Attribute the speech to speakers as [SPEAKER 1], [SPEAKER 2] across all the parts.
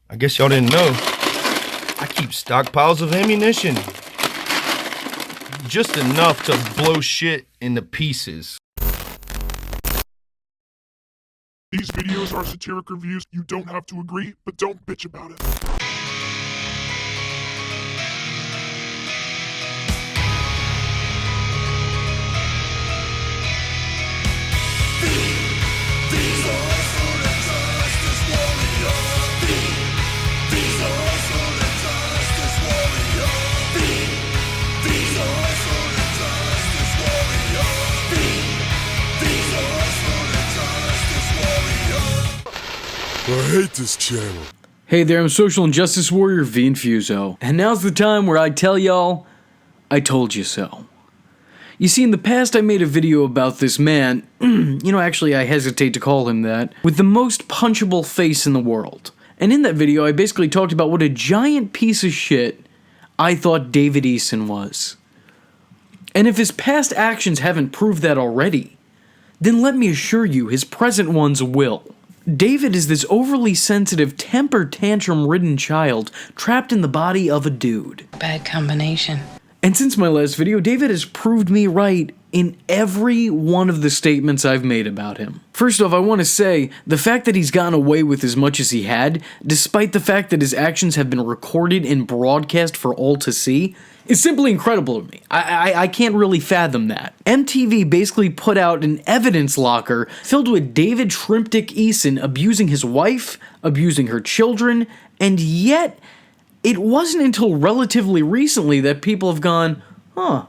[SPEAKER 1] I guess y'all didn't know. I keep stockpiles of ammunition. Just enough to blow shit into pieces.
[SPEAKER 2] These videos are satiric reviews. You don't have to agree, but don't bitch about it. I hate this channel.
[SPEAKER 3] Hey there, I'm Social Injustice Warrior V Infuso, and now's the time where I tell y'all, I told you so. You see, in the past I made a video about this man, actually I hesitate to call him that, with the most punchable face in the world. And in that video I basically talked about what a giant piece of shit I thought David Eason was. And if his past actions haven't proved that already, then let me assure you his present ones will. David is this overly sensitive, temper tantrum-ridden child trapped in the body of a dude.
[SPEAKER 4] Bad combination.
[SPEAKER 3] And since my last video, David has proved me right in every one of the statements I've made about him. First off, I want to say, the fact that he's gotten away with as much as he had, despite the fact that his actions have been recorded and broadcast for all to see, is simply incredible to me. I can't really fathom that. MTV basically put out an evidence locker filled with David Shrimpdick Eason abusing his wife, abusing her children, and yet it wasn't until relatively recently that people have gone, huh,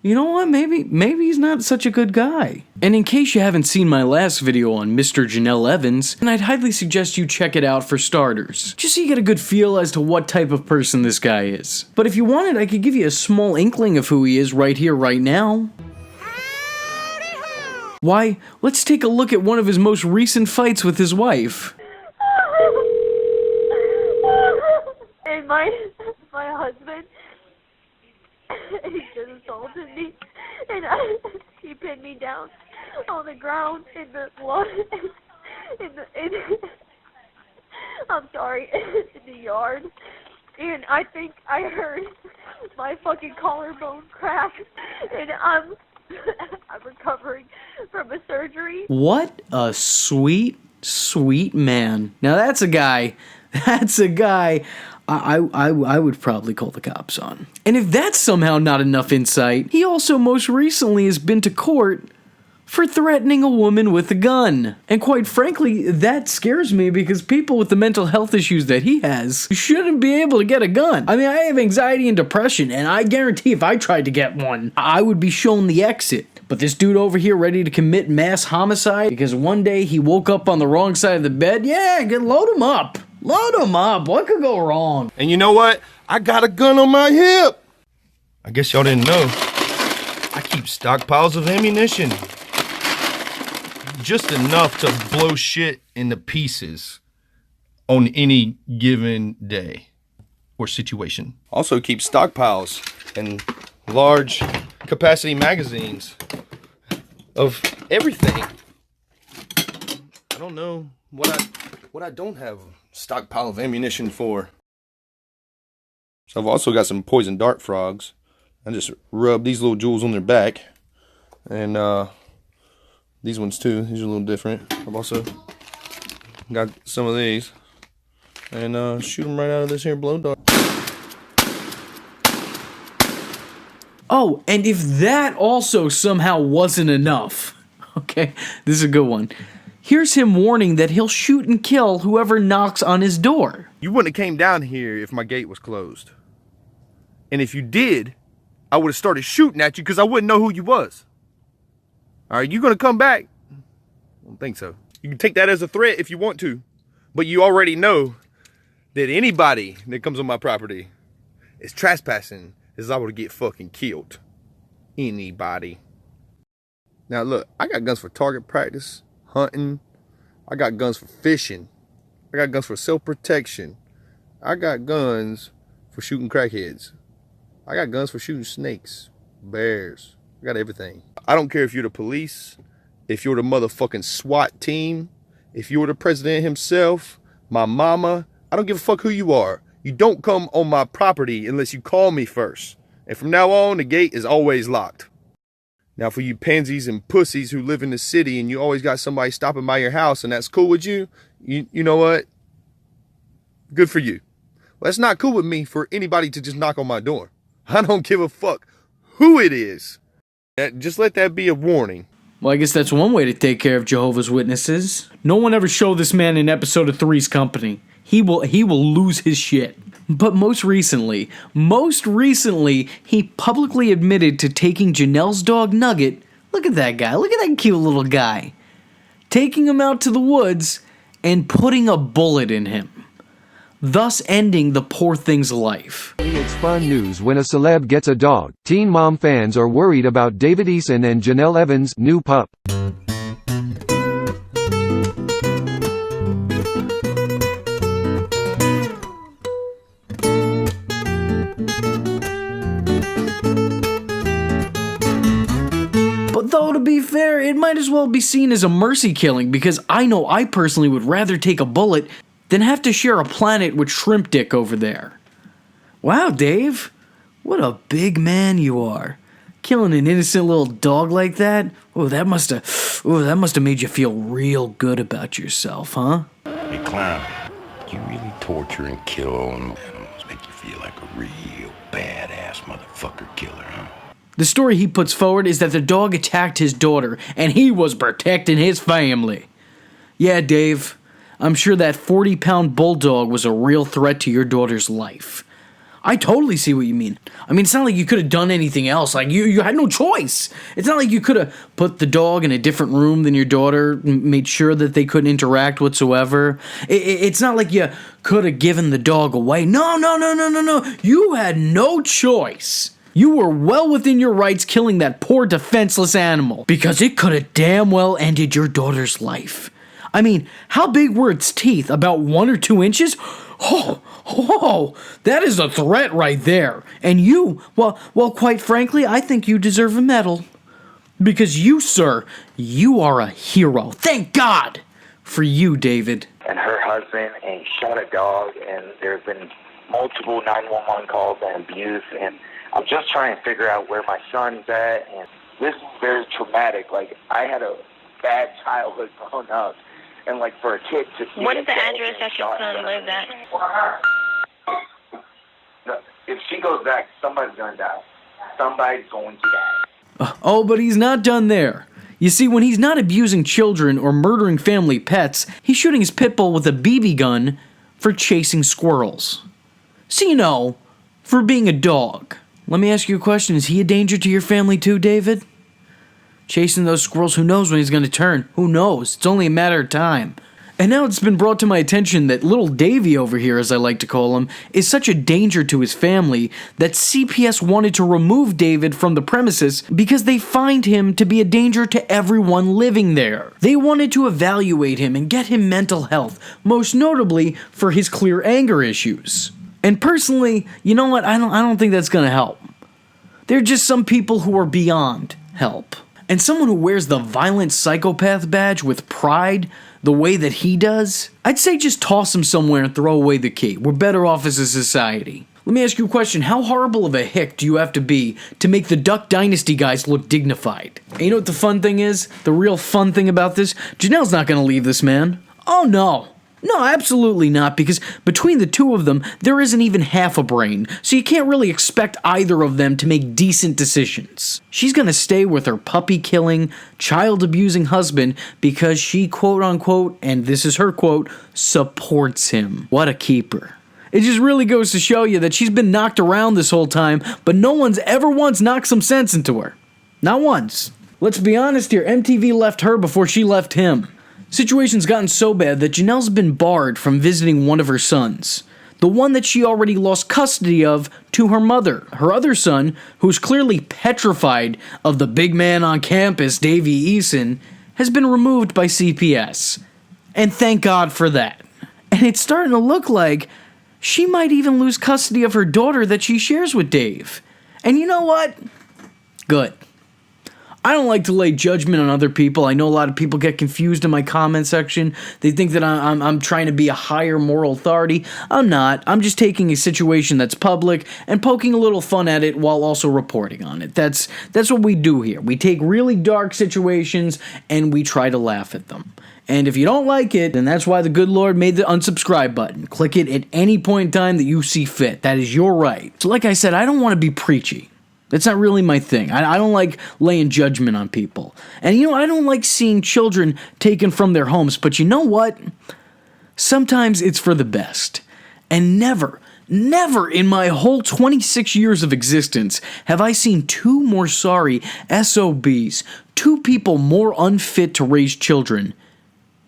[SPEAKER 3] you know what, maybe he's not such a good guy. And in case you haven't seen my last video on Mr. Janelle Evans, then I'd highly suggest you check it out for starters, just so you get a good feel as to what type of person this guy is. But if you wanted, I could give you a small inkling of who he is right here, right now. Why, let's take a look at one of his most recent fights with his wife.
[SPEAKER 5] And my husband, he just assaulted me, and he pinned me down on the ground in the blood, I'm sorry, in the yard, and I think I heard my fucking collarbone crack, and I'm recovering from a surgery.
[SPEAKER 3] What a sweet, sweet man. Now that's a guy I would probably call the cops on. And if that's somehow not enough insight, he also most recently has been to court for threatening a woman with a gun. And quite frankly, that scares me because people with the mental health issues that he has shouldn't be able to get a gun. I mean, I have anxiety and depression, and I guarantee if I tried to get one, I would be shown the exit. But this dude over here ready to commit mass homicide because one day he woke up on the wrong side of the bed? Yeah, load him up. Load him up. What could go wrong?
[SPEAKER 1] And you know what? I got a gun on my hip. I guess y'all didn't know. I keep stockpiles of ammunition. Just enough to blow shit into pieces on any given day or situation. Also keep stockpiles and large capacity magazines of everything. I don't know what I don't have a stockpile of ammunition for. So I've also got some poison dart frogs. I just rub these little jewels on their back. And these ones too. These are a little different. I've also got some of these. And shoot them right out of this here blow dart.
[SPEAKER 3] Oh, and if that also somehow wasn't enough, okay, this is a good one. Here's him warning that he'll shoot and kill whoever knocks on his door.
[SPEAKER 1] You wouldn't have came down here if my gate was closed. And if you did, I would have started shooting at you because I wouldn't know who you was. Alright, you gonna come back? I don't think so. You can take that as a threat if you want to. But you already know that anybody that comes on my property is trespassing is liable to get fucking killed. Anybody. Now look, I got guns for target practice, hunting. I got guns for fishing. I got guns for self-protection. I got guns for shooting crackheads. I got guns for shooting snakes, bears. I got everything. I don't care if you're the police, if you're the motherfucking SWAT team, if you're the president himself, my mama, I don't give a fuck who you are. You don't come on my property unless you call me first. And from now on, the gate is always locked. Now, for you pansies and pussies who live in the city and you always got somebody stopping by your house and that's cool with you, you know what? Good for you. Well, that's not cool with me for anybody to just knock on my door. I don't give a fuck who it is. Just let that be a warning.
[SPEAKER 3] Well, I guess that's one way to take care of Jehovah's Witnesses. No one ever show this man in episode of Three's Company. He will lose his shit. But most recently, he publicly admitted to taking Janelle's dog Nugget. Look at that guy. Look at that cute little guy. Taking him out to the woods and putting a bullet in him, thus ending the poor thing's life.
[SPEAKER 4] It's fun news when a celeb gets a dog. Teen Mom fans are worried about David Eason and Janelle Evans' new pup.
[SPEAKER 3] But though, to be fair, it might as well be seen as a mercy killing, because I know I personally would rather take a bullet than have to share a planet with Shrimp Dick over there. Wow, Dave, what a big man you are. Killing an innocent little dog like that? That must have made you feel real good about yourself, huh?
[SPEAKER 6] Hey, Clown, you really torture and kill animals, make you feel like a real badass motherfucker killer, huh?
[SPEAKER 3] The story he puts forward is that the dog attacked his daughter, and he was protecting his family. Yeah, Dave, I'm sure that 40-pound bulldog was a real threat to your daughter's life. I totally see what you mean. I mean, it's not like you could have done anything else. Like, you had no choice. It's not like you could have put the dog in a different room than your daughter, made sure that they couldn't interact whatsoever. It's not like you could have given the dog away. No. You had no choice. You were well within your rights killing that poor defenseless animal, because it could have damn well ended your daughter's life. I mean, how big were its teeth? About 1 or 2 inches? Oh, that is a threat right there. And you, well, quite frankly, I think you deserve a medal. Because you, sir, you are a hero. Thank God for you, David.
[SPEAKER 7] And her husband, and he shot a dog, and there have been multiple 911 calls and abuse, and I'm just trying to figure out where my son's at, and this is very traumatic. Like, I had a bad childhood growing up, and like for a kid to see.
[SPEAKER 5] What is the address that your son lives at?
[SPEAKER 7] No, if she goes back, somebody's gonna die. Somebody's going to die.
[SPEAKER 3] Oh, but he's not done there. You see, when he's not abusing children or murdering family pets, he's shooting his pit bull with a BB gun for chasing squirrels. So, you know, for being a dog. Let me ask you a question. Is he a danger to your family too, David? Chasing those squirrels, who knows when he's going to turn? Who knows? It's only a matter of time. And now it's been brought to my attention that little Davy over here, as I like to call him, is such a danger to his family that CPS wanted to remove David from the premises because they find him to be a danger to everyone living there. They wanted to evaluate him and get him mental health, most notably for his clear anger issues. And personally, you know what? I don't think that's going to help. There are just some people who are beyond help. And someone who wears the violent psychopath badge with pride, the way that he does, I'd say just toss him somewhere and throw away the key. We're better off as a society. Let me ask you a question. How horrible of a hick do you have to be to make the Duck Dynasty guys look dignified? And you know what the fun thing is? The real fun thing about this? Janelle's not going to leave this man. Oh no. No, absolutely not, because between the two of them, there isn't even half a brain, so you can't really expect either of them to make decent decisions. She's gonna stay with her puppy-killing, child-abusing husband because she, quote-unquote, and this is her quote, supports him. What a keeper. It just really goes to show you that she's been knocked around this whole time, but no one's ever once knocked some sense into her. Not once. Let's be honest here, MTV left her before she left him. Situation's gotten so bad that Janelle's been barred from visiting one of her sons. The one that she already lost custody of to her mother. Her other son, who's clearly petrified of the big man on campus, Davey Eason, has been removed by CPS. And thank God for that. And it's starting to look like she might even lose custody of her daughter that she shares with Dave. And you know what? Good. I don't like to lay judgment on other people. I know a lot of people get confused in my comment section. They think that I'm trying to be a higher moral authority. I'm not. I'm just taking a situation that's public and poking a little fun at it while also reporting on it. That's what we do here. We take really dark situations and we try to laugh at them. And if you don't like it, then that's why the good Lord made the unsubscribe button. Click it at any point in time that you see fit. That is your right. So like I said, I don't want to be preachy. That's not really my thing. I don't like laying judgment on people. And I don't like seeing children taken from their homes. But you know what? Sometimes it's for the best. And never in my whole 26 years of existence have I seen two more sorry SOBs, two people more unfit to raise children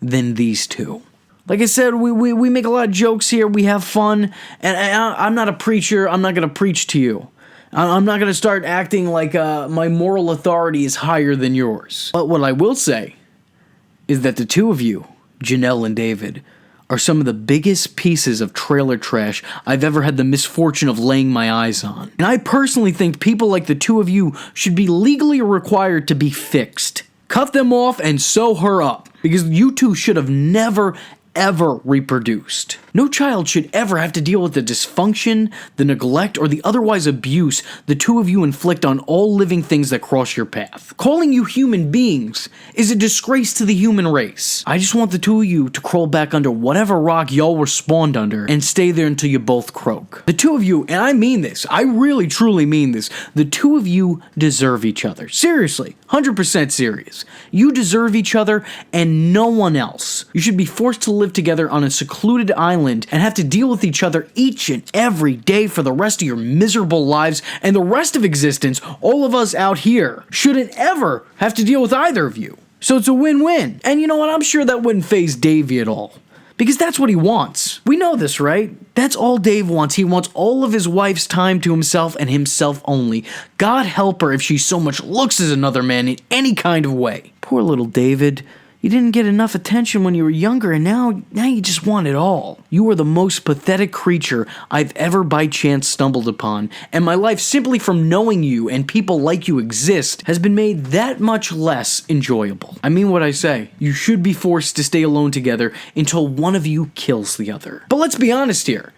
[SPEAKER 3] than these two. Like I said, we make a lot of jokes here, we have fun, and I'm not a preacher, I'm not going to preach to you. I'm not going to start acting like my moral authority is higher than yours. But what I will say is that the two of you, Janelle and David, are some of the biggest pieces of trailer trash I've ever had the misfortune of laying my eyes on. And I personally think people like the two of you should be legally required to be fixed. Cut them off and sew her up, because you two should have never, ever reproduced. No child should ever have to deal with the dysfunction, the neglect, or the otherwise abuse the two of you inflict on all living things that cross your path. Calling you human beings is a disgrace to the human race. I just want the two of you to crawl back under whatever rock y'all were spawned under and stay there until you both croak. The two of you, and I mean this, I really truly mean this, the two of you deserve each other. Seriously, 100% serious. You deserve each other and no one else. You should be forced to live together on a secluded island and have to deal with each other each and every day for the rest of your miserable lives and the rest of existence. All of us out here shouldn't ever have to deal with either of you. So it's a win-win. And you know what? I'm sure that wouldn't faze Davey at all. Because that's what he wants. We know this, right? That's all Dave wants. He wants all of his wife's time to himself and himself only. God help her if she so much looks as another man in any kind of way. Poor little David. You didn't get enough attention when you were younger, and now you just want it all. You are the most pathetic creature I've ever by chance stumbled upon, and my life simply from knowing you and people like you exist has been made that much less enjoyable. I mean what I say. You should be forced to stay alone together until one of you kills the other. But let's be honest here.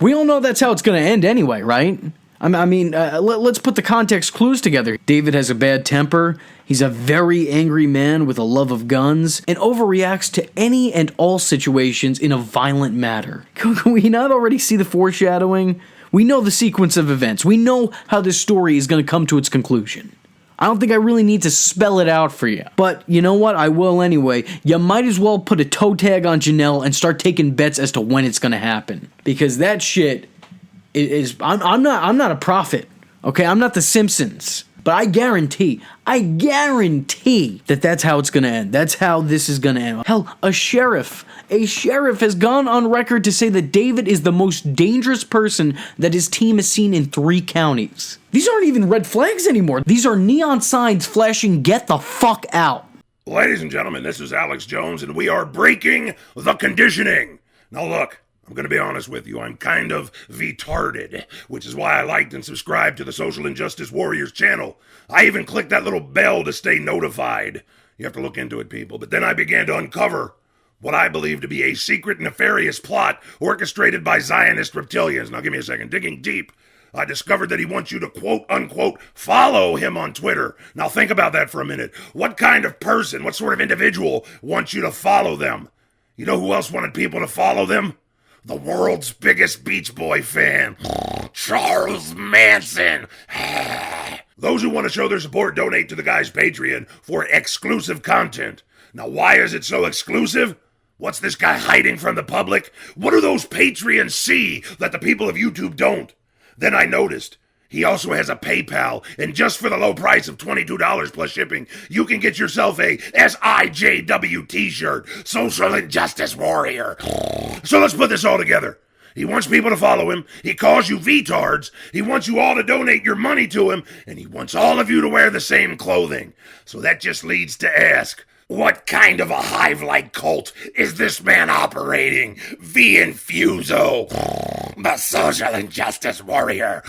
[SPEAKER 3] We all know that's how it's going to end anyway, right? Let's put the context clues together. David has a bad temper, he's a very angry man with a love of guns, and overreacts to any and all situations in a violent manner. Can we not already see the foreshadowing? We know the sequence of events. We know how this story is going to come to its conclusion. I don't think I really need to spell it out for you. But you know what? I will anyway. You might as well put a toe tag on Janelle and start taking bets as to when it's going to happen. Because that shit I'm not a prophet, okay? I'm not the Simpsons, but I guarantee that that's how it's gonna end. That's how this is gonna end. Hell, a sheriff has gone on record to say that David is the most dangerous person that his team has seen in 3 counties. These aren't even red flags anymore. These are neon signs flashing, get the fuck out.
[SPEAKER 6] Ladies and gentlemen, this is Alex Jones, and we are breaking the conditioning. Now look, I'm going to be honest with you, I'm kind of retarded, which is why I liked and subscribed to the Social Injustice Warriors channel. I even clicked that little bell to stay notified. You have to look into it, people. But then I began to uncover what I believe to be a secret, nefarious plot orchestrated by Zionist reptilians. Now give me a second. Digging deep, I discovered that he wants you to quote-unquote follow him on Twitter. Now think about that for a minute. What kind of person, what sort of individual wants you to follow them? You know who else wanted people to follow them? The world's biggest Beach Boy fan, Charles Manson. Those who want to show their support donate to the guy's Patreon for exclusive content. Now, why is it so exclusive? What's this guy hiding from the public? What do those Patreons see that the people of YouTube don't? Then I noticed he also has a PayPal, and just for the low price of $22 plus shipping, you can get yourself a SIJW t-shirt, Social Injustice Warrior. So let's put this all together. He wants people to follow him, he calls you VTards, he wants you all to donate your money to him, and he wants all of you to wear the same clothing. So that just leads to ask, what kind of a hive-like cult is this man operating? The Infuso, the Social Injustice Warrior.